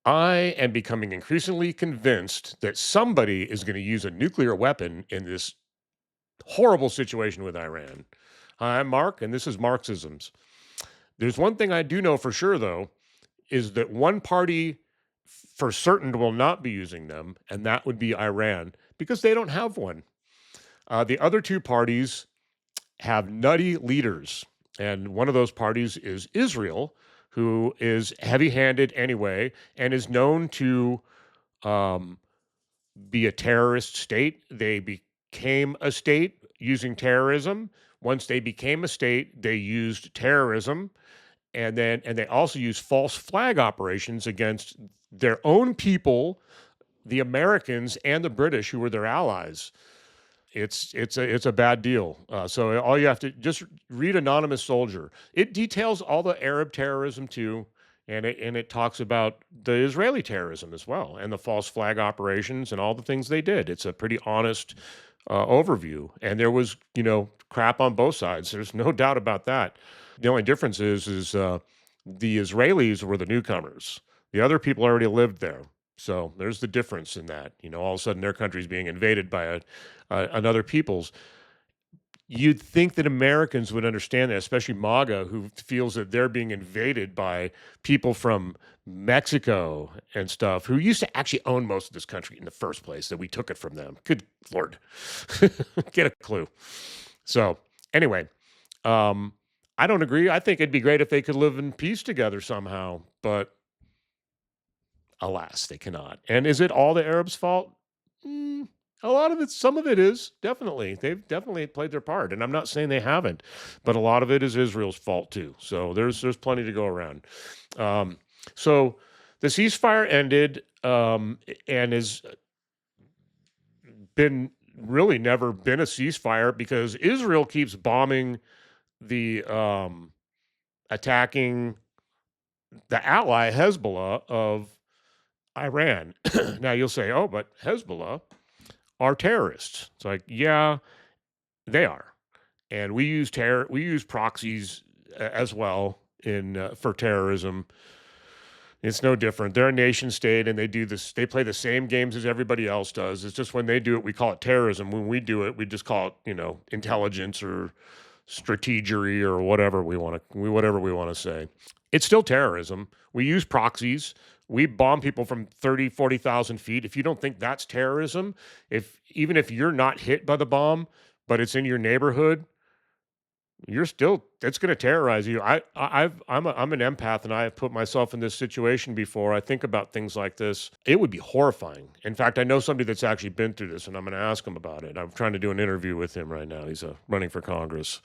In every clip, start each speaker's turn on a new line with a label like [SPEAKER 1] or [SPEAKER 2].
[SPEAKER 1] I am becoming increasingly convinced that somebody is going to use a nuclear weapon in this horrible situation with Iran. Hi, I'm Mark, and this is Marxisms. There's one thing I do know for sure, though, is that one party for certain will not be using them, and that would be Iran, because they don't have one. The other two parties have nutty leaders, and one of those parties is Israel, who is heavy handed anyway, and is known to um, be a terrorist state. They became a state using terrorism. Once they became a state, they used terrorism, and they also used false flag operations against their own people, the Americans and the British, who were their allies. It's a bad deal. So all you have to just read Anonymous Soldier. It details all the Arab terrorism too, and it talks about the Israeli terrorism as well, and the false flag operations and all the things they did. It's a pretty honest overview, and there was crap on both sides. There's no doubt about that. The only difference is the Israelis were the newcomers. The other people already lived there. So there's the difference in that. All of a sudden their country's being invaded by another people's. You'd think that Americans would understand that, especially MAGA, who feels that they're being invaded by people from Mexico and stuff, who used to actually own most of this country in the first place, that we took it from them. Good Lord. Get a clue. So, anyway, um, I don't agree. I think it'd be great if they could live in peace together somehow, but alas, they cannot. And is it all the Arabs' fault? Mm, a lot of it, some of it is definitely. They've definitely played their part, and I'm not saying they haven't, but a lot of it is Israel's fault too. So there's plenty to go around. Um, so the ceasefire ended, and has been really never been a ceasefire because Israel keeps bombing the attacking the ally Hezbollah of Iran. Now you'll say, "Oh, but Hezbollah are terrorists." It's like, yeah, they are, and we use proxies as well in for terrorism. It's no different. They're a nation state, and they do this. They play the same games as everybody else does. It's just when they do it, we call it terrorism. When we do it, we just call it, intelligence or strategery or whatever we want to say. It's still terrorism. We use proxies. We bomb people from 30, 40,000 feet. If you don't think that's terrorism, even if you're not hit by the bomb, but it's in your neighborhood, it's going to terrorize you. I'm an empath, and I have put myself in this situation before. I think about things like this. It would be horrifying. In fact, I know somebody that's actually been through this, and I'm going to ask him about it. I'm trying to do an interview with him right now. He's running for Congress.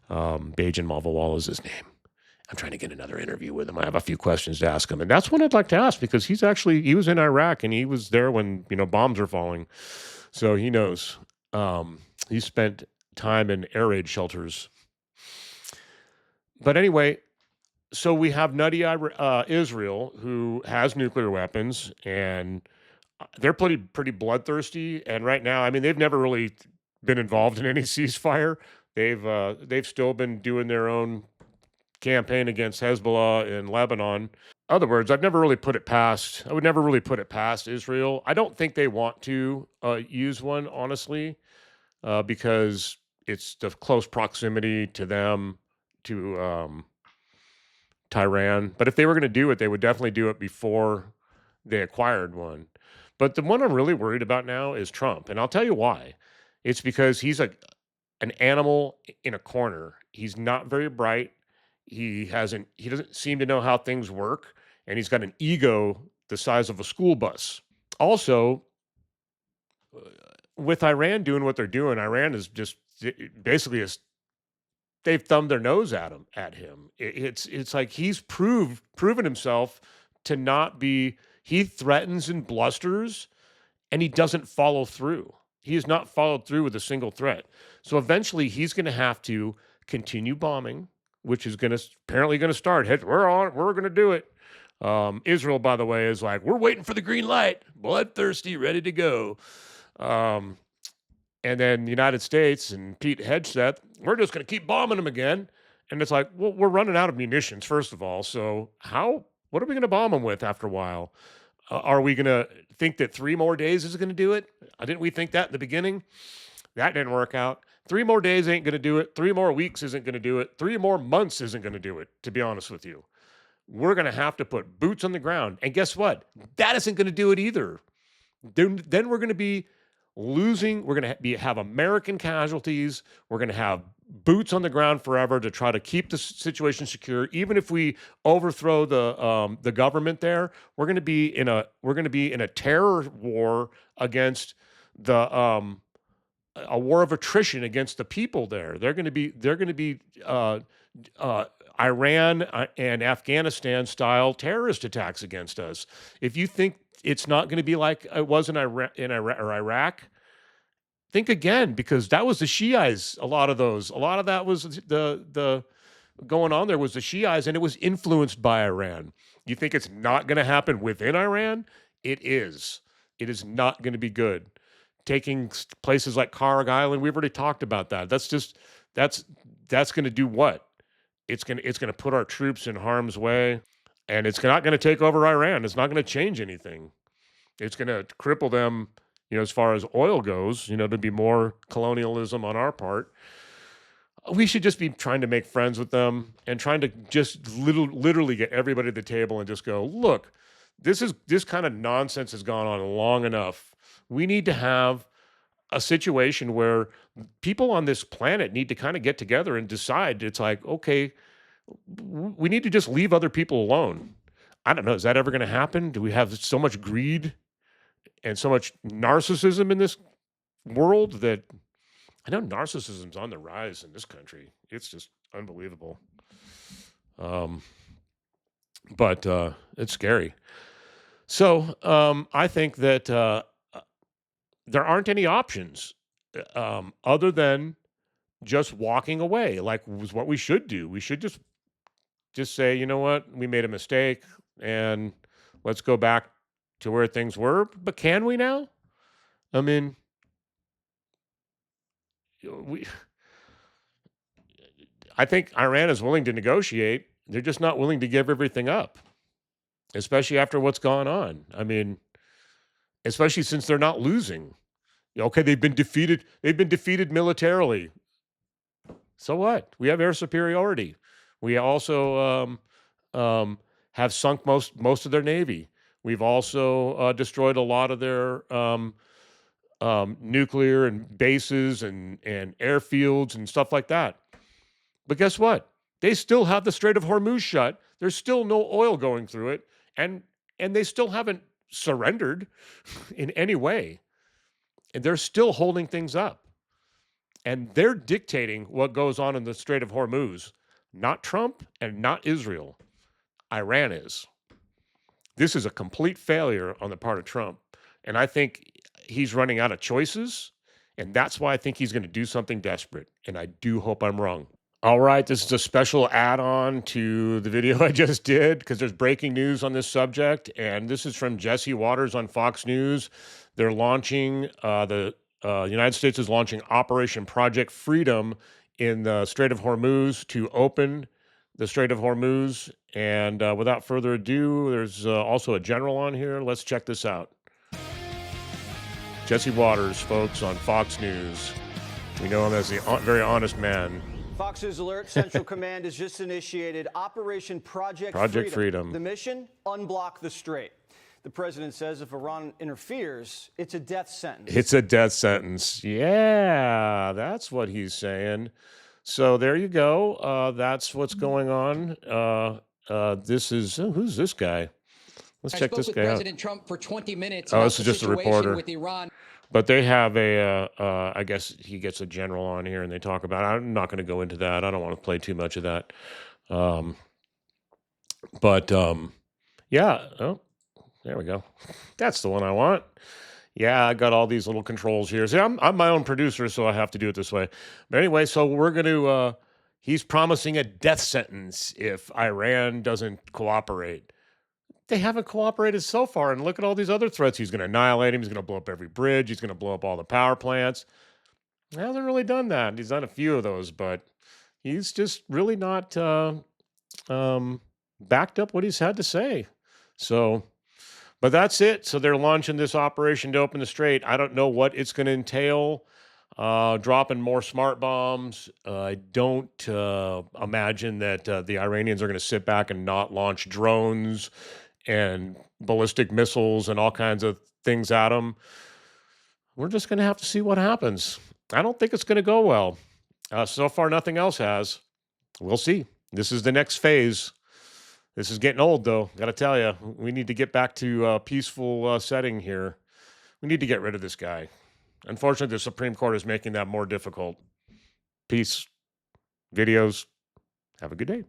[SPEAKER 1] Bajan Malvawala is his name. I'm trying to get another interview with him. I have a few questions to ask him, and that's what I'd like to ask, because he was in Iraq, and he was there when bombs are falling, so he knows. He spent time in air raid shelters. But anyway, so we have nutty Israel, who has nuclear weapons, and they're pretty bloodthirsty. And right now, I mean, they've never really been involved in any ceasefire. They've still been doing their own campaign against Hezbollah in Lebanon. In other words, I would never really put it past Israel. I don't think they want to use one, honestly, because it's the close proximity to them, to Tehran. But if they were going to do it, they would definitely do it before they acquired one. But the one I'm really worried about now is Trump, and I'll tell you why. It's because he's an animal in a corner. He's not very bright. He doesn't seem to know how things work, and he's got an ego the size of a school bus. Also, with Iran doing what they're doing, Iran is just basically they've thumbed their nose at him. It's like he's proven himself to not be. He threatens and blusters, and he doesn't follow through. He has not followed through with a single threat. So eventually, he's going to have to continue bombing, which is apparently going to start. We're going to do it. Israel, by the way, is like, we're waiting for the green light, bloodthirsty, ready to go. And then the United States and Pete Hegseth, we're just going to keep bombing them again. And it's like, well, we're running out of munitions, first of all. So how What are we going to bomb them with after a while? Are we going to think that 3 more days is going to do it? Didn't we think that in the beginning? That didn't work out. 3 more days ain't going to do it. 3 more weeks isn't going to do it. 3 more months isn't going to do it, to be honest with you. We're going to have to put boots on the ground. And guess what? That isn't going to do it either. Then we're going to be losing. We're going to have American casualties. We're going to have boots on the ground forever to try to keep the situation secure. Even if we overthrow the government there, we're going to be in a terror war against the a war of attrition against the people there. They're going to be Iran and Afghanistan style terrorist attacks against us. If you think it's not going to be like it was in Iraq, think again, because that was the Shiites. A lot of that was the going on there was the Shiites, and it was influenced by Iran. You think it's not going to happen within Iran? It is. It is not going to be good. Taking places like Karg Island, we've already talked about that. That's going to do what? It's going to put our troops in harm's way, and it's not going to take over Iran. It's not going to change anything. It's going to cripple them, as far as oil goes, to be more colonialism on our part. We should just be trying to make friends with them and trying to just literally get everybody at the table and just go, look, this kind of nonsense has gone on long enough. We need to have a situation where people on this planet need to kind of get together and decide. It's like, okay, we need to just leave other people alone. I don't know. Is that ever going to happen? Do we have so much greed and so much narcissism in this world that I know narcissism's on the rise in this country? It's just unbelievable. But it's scary. So I think that there aren't any options other than just walking away, like was what we should do. We should just say, you know what, we made a mistake, and let's go back to where things were. But can we now? I mean, we. I think Iran is willing to negotiate. They're just not willing to give everything up, especially after what's gone on. I mean, especially since they're not losing. Okay, they've been defeated. They've been defeated militarily. So what? We have air superiority. We also have sunk most of their navy. We've also destroyed a lot of their nuclear and bases and airfields and stuff like that. But guess what? They still have the Strait of Hormuz shut. There's still no oil going through it, and they still haven't surrendered in any way. And they're still holding things up. And they're dictating what goes on in the Strait of Hormuz, not Trump and not Israel. Iran is. This is a complete failure on the part of Trump. And I think he's running out of choices. And that's why I think he's going to do something desperate. And I do hope I'm wrong. All right, this is a special add-on to the video I just did because there's breaking news on this subject. And this is from Jesse Waters on Fox News. They're launching, the United States is launching Operation Project Freedom in the Strait of Hormuz to open the Strait of Hormuz. And without further ado, there's also a general on here. Let's check this out. Jesse Waters, folks, on Fox News. We know him as the very honest man.
[SPEAKER 2] Fox News Alert, Central Command has just initiated Operation Project Freedom. The mission, unblock the strait. The president says if Iran interferes, it's a death sentence.
[SPEAKER 1] It's a death sentence. Yeah, that's what he's saying. So there you go. That's what's going on. This is, who's this guy? Let's check this guy out.
[SPEAKER 3] President Trump for 20 minutes.
[SPEAKER 1] Oh, this is just a reporter.
[SPEAKER 3] With Iran.
[SPEAKER 1] But they have I guess he gets a general on here and they talk about it. I'm not going to go into that. I don't want to play too much of that. Yeah. Oh, there we go. That's the one I want. Yeah, I got all these little controls here. See, I'm my own producer, so I have to do it this way. But anyway, so we're going to, he's promising a death sentence if Iran doesn't cooperate. They haven't cooperated so far, and look at all these other threats. He's going to annihilate him. He's going to blow up every bridge. He's going to blow up all the power plants. He hasn't really done that. He's done a few of those, but he's just really not backed up what he's had to say. So, but that's it. So they're launching this operation to open the strait. I don't know what it's going to entail. Dropping more smart bombs. I don't imagine that the Iranians are going to sit back and not launch drones and ballistic missiles and all kinds of things at them. We're just going to have to see what happens. I don't think it's going to go well. So far, nothing else has. We'll see. This is the next phase. This is getting old, though. Got to tell you, we need to get back to a peaceful setting here. We need to get rid of this guy. Unfortunately, the Supreme Court is making that more difficult. Peace. Videos. Have a good day.